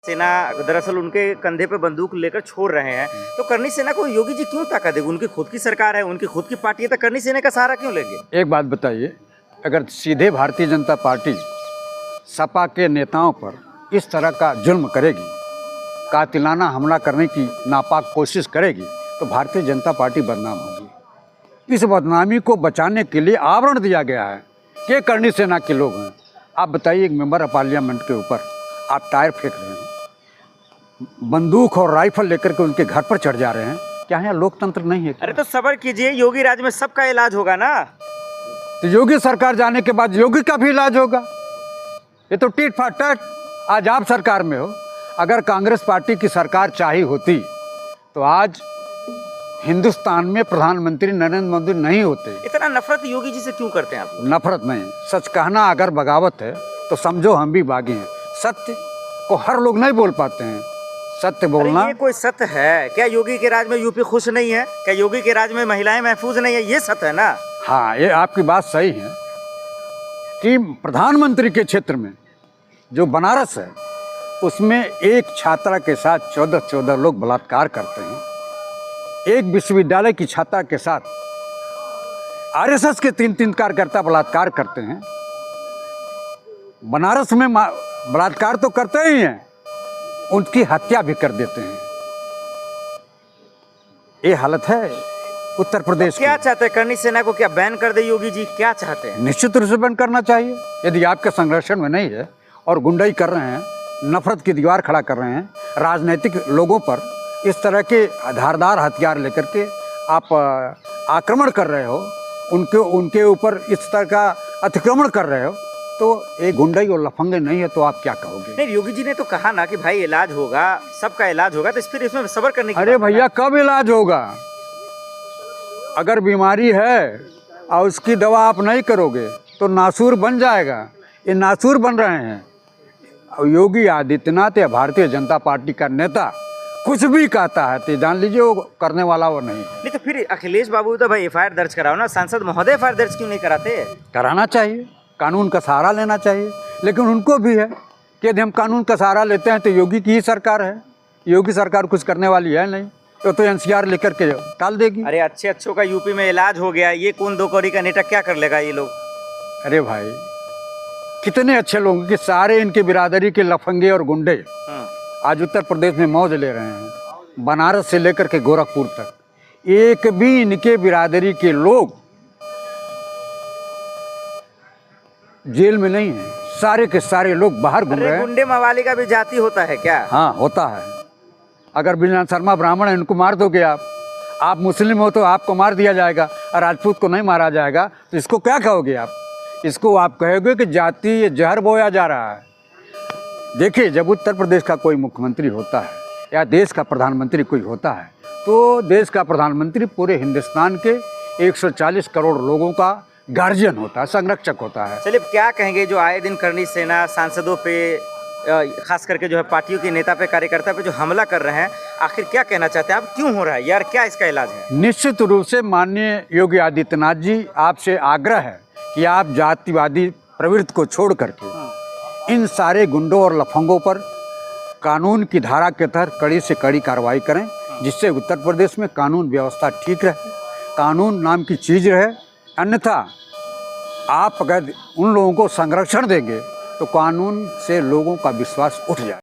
सेना दरअसल उनके कंधे पे बंदूक लेकर छोड़ रहे हैं, तो करनी सेना को योगी जी क्यों ताकत देंगे? उनकी खुद की सरकार है, उनकी खुद की पार्टी है, तो करनी सेना का सहारा क्यों लेंगे? एक बात बताइए, अगर सीधे भारतीय जनता पार्टी सपा के नेताओं पर इस तरह का जुल्म करेगी, कातिलाना हमला करने की नापाक कोशिश करेगी, तो भारतीय जनता पार्टी बदनाम होगी। इस बदनामी को बचाने के लिए आवरण दिया गया है कि करनी सेना के लोग हैं। आप बताइए, एक मेंबर ऑफ पार्लियामेंट के ऊपर आप टायर फेंक रहे हैं, बंदूक और राइफल लेकर के उनके घर पर चढ़ जा रहे हैं। क्या यहाँ लोकतंत्र नहीं है? अरे तो सब्र कीजिए, योगी राज में सबका इलाज होगा ना। तो योगी सरकार जाने के बाद योगी का भी इलाज होगा। ये तो टीट फॉर टैट। आज आप सरकार में हो, अगर कांग्रेस पार्टी की सरकार चाहिए होती तो आज हिंदुस्तान में प्रधानमंत्री नरेंद्र मोदी नहीं होते। इतना नफरत योगी जी से क्यों करते हैं आप? नफरत नहीं, सच कहना अगर बगावत है तो समझो हम भी बागी हैं। सत्य को हर लोग नहीं बोल पाते हैं, सत्य बोलना। ये कोई सत्य है क्या? योगी के राज में यूपी खुश नहीं है क्या? योगी के राज में महिलाएं महफूज नहीं है? ये सत्य है ना। हाँ, ये आपकी बात सही है कि प्रधानमंत्री के क्षेत्र में जो बनारस है उसमें एक छात्रा के साथ 14 लोग बलात्कार करते हैं। एक विश्वविद्यालय की छात्रा के साथ आरएसएस के 3 कार्यकर्ता बलात्कार करते हैं। बनारस में बलात्कार तो करते ही हैं, उनकी हत्या भी कर देते हैं। ये हालत है उत्तर प्रदेश। क्या चाहते हैं? करनी सेना को क्या बैन कर दे योगी जी? क्या चाहते हैं? निश्चित रूप से बैन करना चाहिए। यदि आपके संरक्षण में नहीं है और गुंडाई कर रहे हैं, नफरत की दीवार खड़ा कर रहे हैं, राजनीतिक लोगों पर इस तरह के धारदार हथियार लेकर के आप आक्रमण कर रहे हो, उनके ऊपर इस तरह का अतिक्रमण कर रहे हो, तो एक गुंडाई और लफंगे नहीं है तो आप क्या कहोगे? नहीं, योगी जी ने तो कहा ना कि भाई इलाज होगा, सबका इलाज होगा, तो फिर इसमें सब्र करने की। अरे भैया, कब इलाज होगा? अगर बीमारी है और उसकी दवा आप नहीं करोगे तो नासूर बन जाएगा। ये नासूर बन रहे हैं। और योगी आदित्यनाथ या भारतीय जनता पार्टी का नेता कुछ भी कहता है तो जान लीजिए वो करने वाला वो नहीं है। नहीं तो फिर अखिलेश बाबू तो भाई एफआईआर दर्ज कराओ ना। सांसद महोदय एफआईआर दर्ज क्यों नहीं कराते? कराना चाहिए, कानून का सहारा लेना चाहिए। लेकिन उनको भी है कि यदि हम कानून का सहारा लेते हैं तो योगी की ही सरकार है, योगी सरकार कुछ करने वाली है नहीं, तो एनसीआर लेकर के टाल देगी। अरे अच्छों का यूपी में इलाज हो गया, ये कौन 2 कौड़ी का नेता क्या कर लेगा ये लोग? अरे भाई, कितने अच्छे लोग कि सारे इनके बिरादरी के लफंगे और गुंडे आज उत्तर प्रदेश में मौज ले रहे हैं। बनारस से लेकर के गोरखपुर तक एक भी इनके बिरादरी के लोग जेल में नहीं है, सारे के सारे लोग बाहर घूम रहे हैं। गुंडे मवाली का भी जाति होता है क्या? हाँ, होता है। अगर बिजलाल शर्मा ब्राह्मण है, इनको मार दोगे आप मुस्लिम हो तो आपको मार दिया जाएगा और राजपूत को नहीं मारा जाएगा, तो इसको क्या कहोगे आप? इसको आप कहोगे कि जाति ये जहर बोया जा रहा है। देखिए, जब उत्तर प्रदेश का कोई मुख्यमंत्री होता है या देश का प्रधानमंत्री कोई होता है तो देश का प्रधानमंत्री पूरे हिंदुस्तान के 140 करोड़ लोगों का गार्जियन होता है, संरक्षक होता है। चलिए, क्या कहेंगे जो आए दिन करनी सेना सांसदों पे, खास करके जो है पार्टियों के नेता पे, कार्यकर्ता पे जो हमला कर रहे हैं, आखिर क्या कहना चाहते हैं आप? क्यों हो रहा है यार? क्या इसका इलाज है? निश्चित रूप से माननीय योगी आदित्यनाथ जी, आपसे आग्रह है कि आप जातिवादी प्रवृत्ति को छोड़ करके इन सारे गुंडों और लफंगों पर कानून की धारा के तहत कड़ी से कड़ी कार्रवाई करें, जिससे उत्तर प्रदेश में कानून व्यवस्था ठीक रहे, कानून नाम की चीज़ रहे। अन्यथा आप अगर उन लोगों को संरक्षण देंगे तो कानून से लोगों का विश्वास उठ जाए।